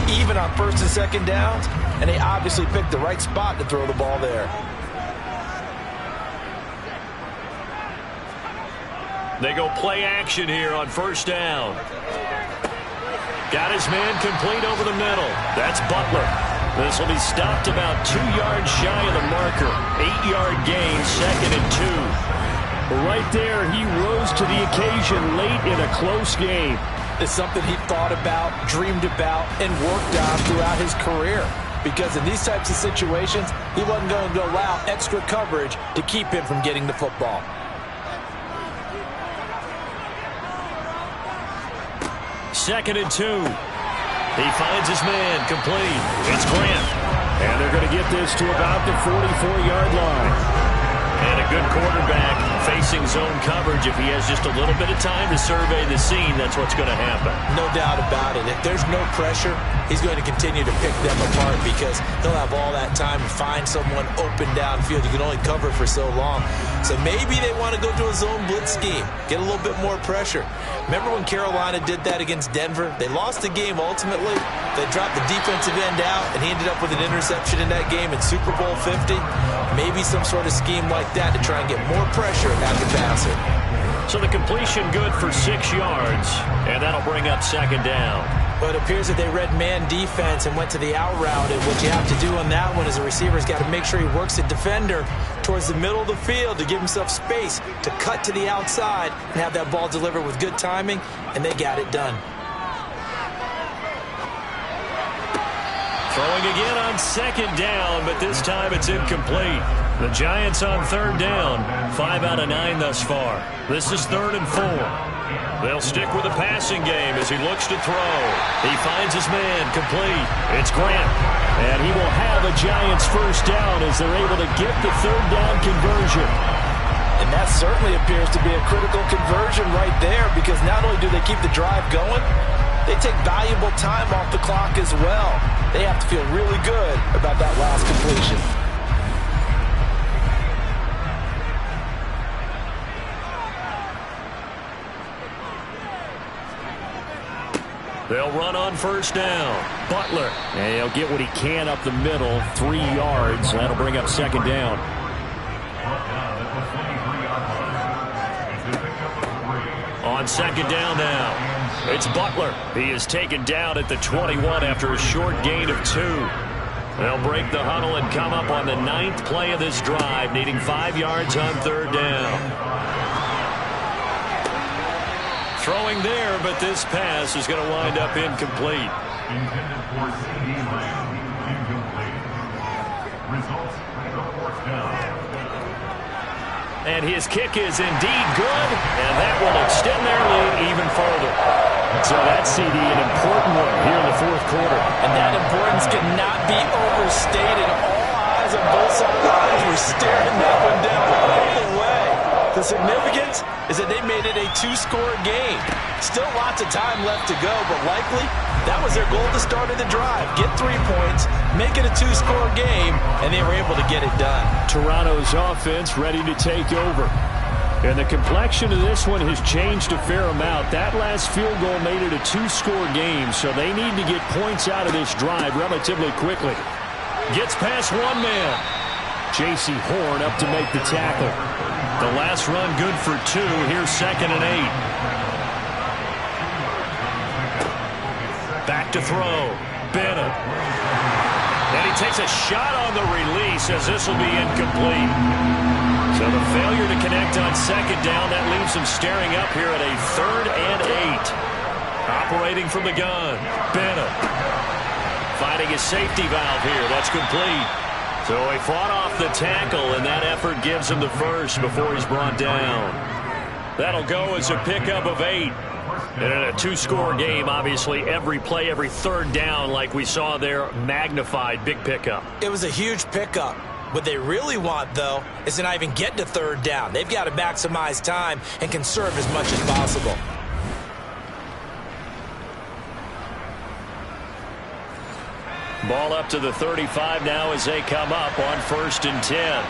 even on first and second downs, and they obviously picked the right spot to throw the ball there. They go play action here on first down. Got his man complete over the middle. That's Butler. This will be stopped about 2 yards shy of the marker. 8-yard gain, 2nd and 2. Right there, he rose to the occasion late in a close game. It's something he thought about, dreamed about, and worked on throughout his career. Because in these types of situations, he wasn't going to allow extra coverage to keep him from getting the football. 2nd and 2. He finds his man complete. It's Grant. And they're going to get this to about the 44-yard line. And a good quarterback facing zone coverage. If he has just a little bit of time to survey the scene, that's what's going to happen. No doubt about it. If there's no pressure, he's going to continue to pick them apart because he'll have all that time to find someone open downfield. You can only cover for so long. So maybe they want to go to a zone blitz scheme, get a little bit more pressure. Remember when Carolina did that against Denver? They lost the game ultimately. They dropped the defensive end out, and he ended up with an interception in that game in Super Bowl 50. Maybe some sort of scheme like that to try and get more pressure at the passer. So the completion good for 6 yards, and that'll bring up 2nd down. But it appears that they read man defense and went to the out route, and what you have to do on that one is a receiver's got to make sure he works the defender towards the middle of the field to give himself space to cut to the outside and have that ball delivered with good timing, and they got it done. Throwing again on 2nd down, but this time it's incomplete. The Giants on 3rd down. 5 out of 9 thus far. This is 3rd and 4. They'll stick with the passing game as he looks to throw. He finds his man complete. It's Grant. And he will have a Giants first down as they're able to get the 3rd down conversion. And that certainly appears to be a critical conversion right there because not only do they keep the drive going, they take valuable time off the clock as well. They have to feel really good about that last completion. They'll run on first down. Butler. And he'll get what he can up the middle, 3 yards. That'll bring up 2nd down. On 2nd down now. It's Butler. He is taken down at the 21 after a short gain of 2. They'll break the huddle and come up on the 9th play of this drive, needing 5 yards on 3rd down. Throwing there, but this pass is going to wind up incomplete. Intended for CD Lamb, incomplete. Results, the 4th down. And his kick is indeed good, and that will extend their lead even further. So that CD, an important one here in the 4th quarter. And that importance cannot be overstated. All eyes on both sidelines were staring that one down all the way. The significance is that they made it a 2-score game. Still lots of time left to go, but likely that was their goal to start of the drive. Get 3 points, make it a 2-score game, and they were able to get it done. Toronto's offense ready to take over. And the complexion of this one has changed a fair amount. That last field goal made it a 2-score game, so they need to get points out of this drive relatively quickly. Gets past one man. J.C. Horn up to make the tackle. The last run good for 2. Here's 2nd and 8. Back to throw. Bennett. And he takes a shot on the release as this will be incomplete. So the failure to connect on 2nd down, that leaves him staring up here at a 3rd and 8. Operating from the gun. Bennett. Finding his safety valve here. That's complete. So he fought off the tackle, and that effort gives him the first before he's brought down. That'll go as a pickup of 8. And in a 2-score game, obviously, every play, every 3rd down, like we saw there, magnified, big pickup. It was a huge pickup. What they really want, though, is to not even get to 3rd down. They've got to maximize time and conserve as much as possible. Ball up to the 35 now as they come up on 1st and 10.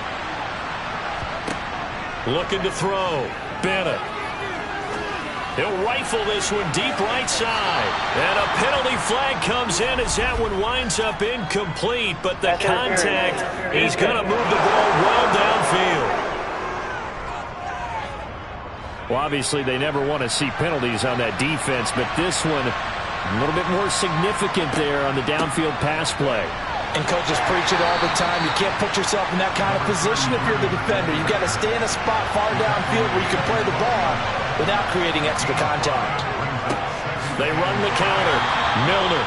Looking to throw. Bennett. He'll rifle this one deep right side. And a penalty flag comes in as that one winds up incomplete. But the contact is going to move the ball well downfield. Well, obviously, they never want to see penalties on that defense, but this one a little bit more significant there on the downfield pass play. And coaches preach it all the time. You can't put yourself in that kind of position if you're the defender. You've got to stay in a spot far downfield where you can play the ball without creating extra contact. They run the counter. Milner.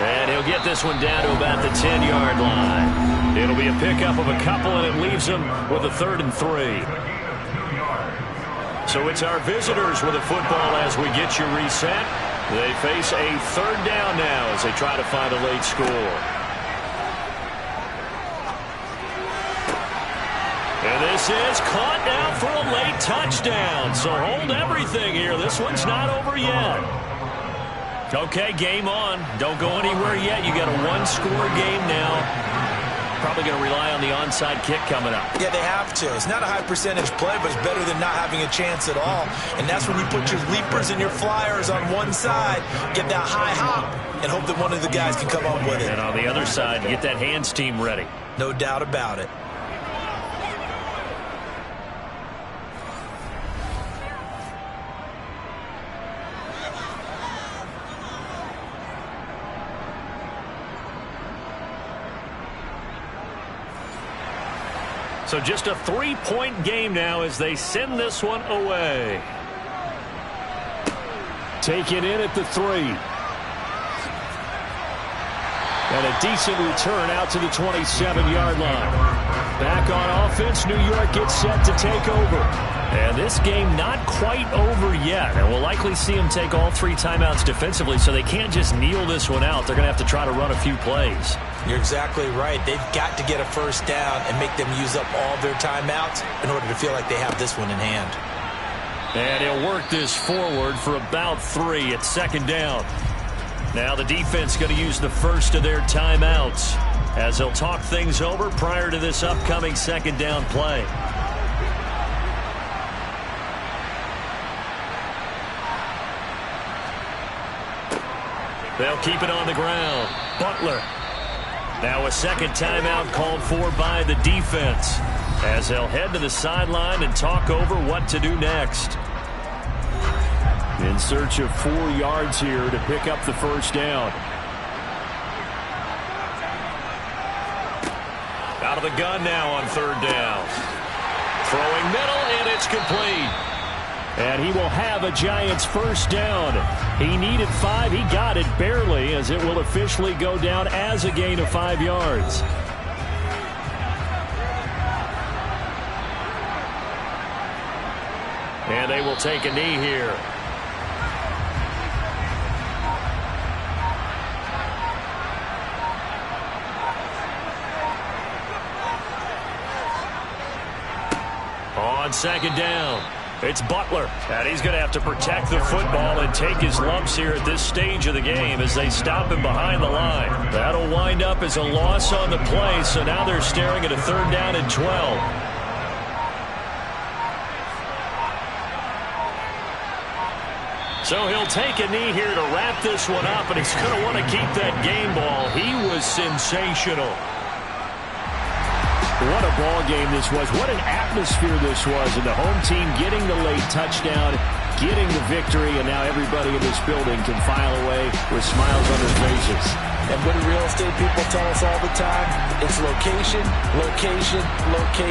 And he'll get this one down to about the 10-yard line. It'll be a pickup of a couple, and it leaves them with a 3rd and 3. So it's our visitors with the football as we get you reset. They face a 3rd down now as they try to find a late score. And this is caught now for a late touchdown. So hold everything here. This one's not over yet. Okay, game on. Don't go anywhere yet. You got a 1-score game now. Probably going to rely on the onside kick coming up. Yeah, they have to. It's not a high percentage play, but it's better than not having a chance at all. And that's when you put your leapers and your flyers on one side, get that high hop, and hope that one of the guys can come up with it. And on the other side, get that hands team ready. No doubt about it. So just a 3-point game now as they send this one away. Take it in at the 3. And a decent return out to the 27-yard line. Back on offense, New York gets set to take over. And this game not quite over yet. And we'll likely see them take all 3 timeouts defensively, so they can't just kneel this one out. They're going to have to try to run a few plays. You're exactly right. They've got to get a 1st down and make them use up all their timeouts in order to feel like they have this one in hand. And he'll work this forward for about 3 at 2nd down. Now the defense going to use the first of their timeouts as they'll talk things over prior to this upcoming 2nd down play. They'll keep it on the ground. Butler. Now a 2nd timeout called for by the defense as they'll head to the sideline and talk over what to do next. In search of 4 yards here to pick up the 1st down. Out of the gun now on 3rd down. Throwing middle, and it's complete. And he will have a Giants 1st down. He needed 5. He got it barely as it will officially go down as a gain of 5 yards. And they will take a knee here. On 2nd down. It's Butler, and he's going to have to protect the football and take his lumps here at this stage of the game as they stop him behind the line. That'll wind up as a loss on the play, so now they're staring at a 3rd down and 12. So he'll take a knee here to wrap this one up, and he's going to want to keep that game ball. He was sensational. What a ball game this was. What an atmosphere this was. And the home team getting the late touchdown, getting the victory, and now everybody in this building can file away with smiles on their faces. And what do real estate people tell us all the time? It's location, location, location.